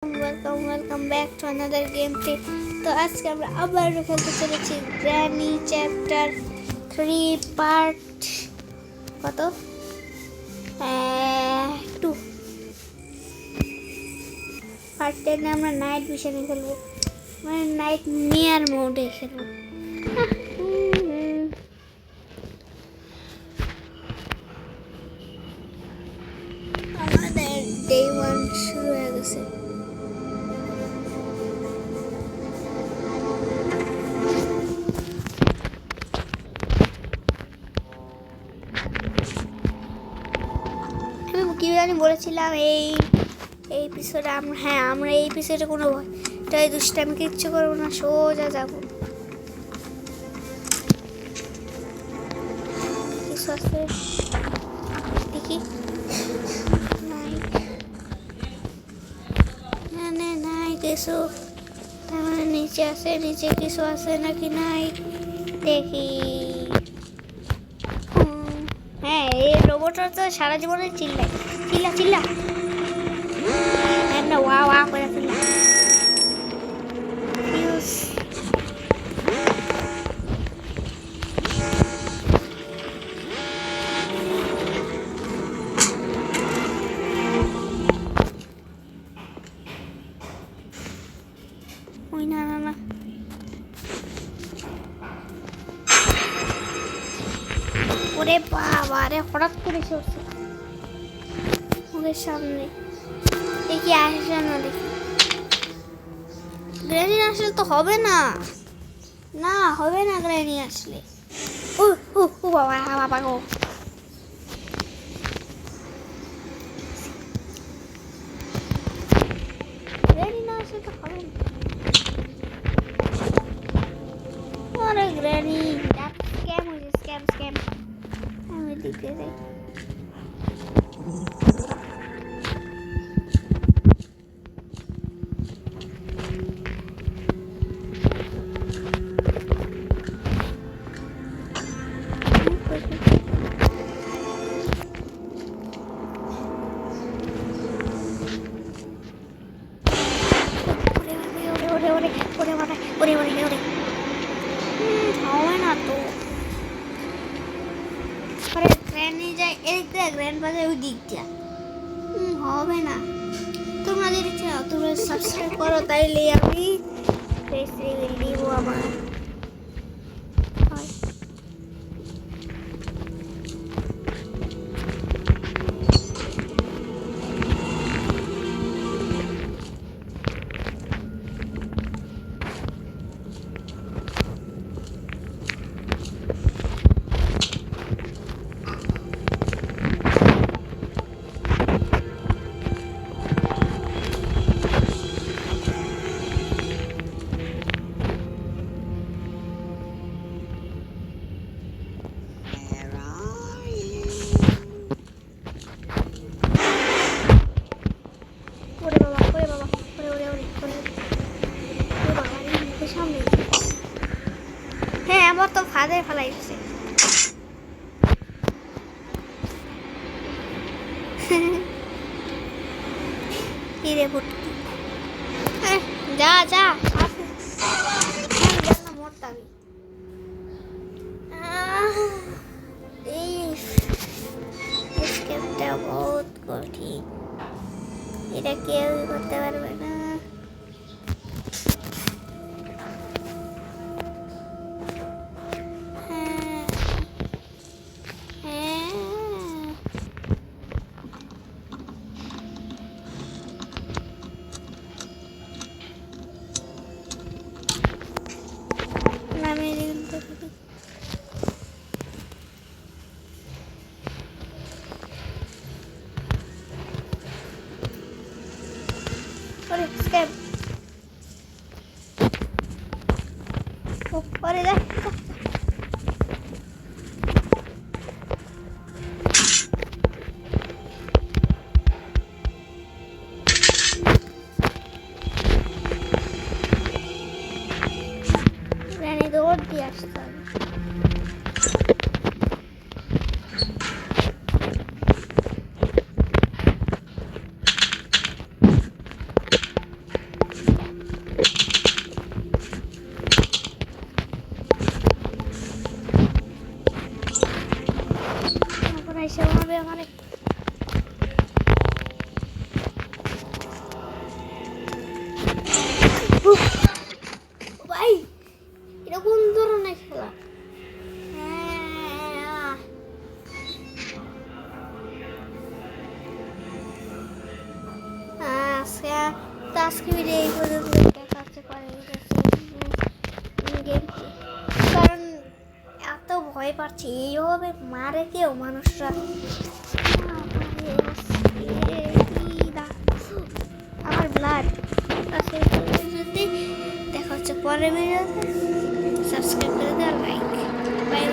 Welcome back to another game play. তো আজকে আমরা আবারও খেলতে চলেছি গ্র্যানি চ্যাপ্টার 3 পার্ট কত 2 পার্ট 10 আমরা নাইট মিশনে খেলবো, মানে নাইট নিয়ার মোডে খেলবো। আমাদের ডে 1 শুরু হয়ে গেছে। কি জানি বলেছিলাম এই এপিসোডে আমরা এই এপিসোডে কোনো ভয়টাই দুষ্টামি কিচ্ছু করবো না, সোজা যাবো। কিছু আছে দেখি, নাই কিছু, তার মানে নিচে আছে, নিচে কিছু আছে নাকি নাই দেখি। হ্যাঁ, এই রোবটটা তো সারা জীবনে চিল্লা না, ওয়া করে চিল্লা। ওই না, ওরে বাবা রে, হঠাৎ করে সরছে ওদের সামনে। দেখি আসে না, দেখি গ্র্যানি আসলে তো হবে না, হবে না গ্র্যানি আসলে। ও বাবা গো, গ্র্যানি না আসলে তো হবে না। আরে গ্র্যানি স্ক্যাম হয়েছে, স্ক্যাম। আমি দিতে যাই। হবে না তো, গ্র্যানি যায় এদিক দিয়ে, গ্র্যান্ড বাজার ওই দিক দিয়ে, হবে না। তোমরা যদি চাও তোমরা সাবস্ক্রাইব করো, তাইলে আমি ফেস রিভিল দিব আমার। হ্যাঁ, আমার তো ফাঁদে ফেলাইছে। কি রে ফুটকি, যা মরতামি। এই স্কেপটা বহুত কঠিন, এটা কেউই করতে পারবে না। What is that? Granny door diye açtı. মারে ভাই, এটা কোন ধরনের খেলা? আজকে ভিডিও এই পর্যন্ত, দেখা হচ্ছে পরের গেম, কারণ এত ভয় পাচ্ছি এইভাবে মারে কেউ মানুষরা। আমার ব্লাড। দেখা হচ্ছে পরের ভিডিওতে। সাবস্ক্রাইব করে দেওয়া, লাইক।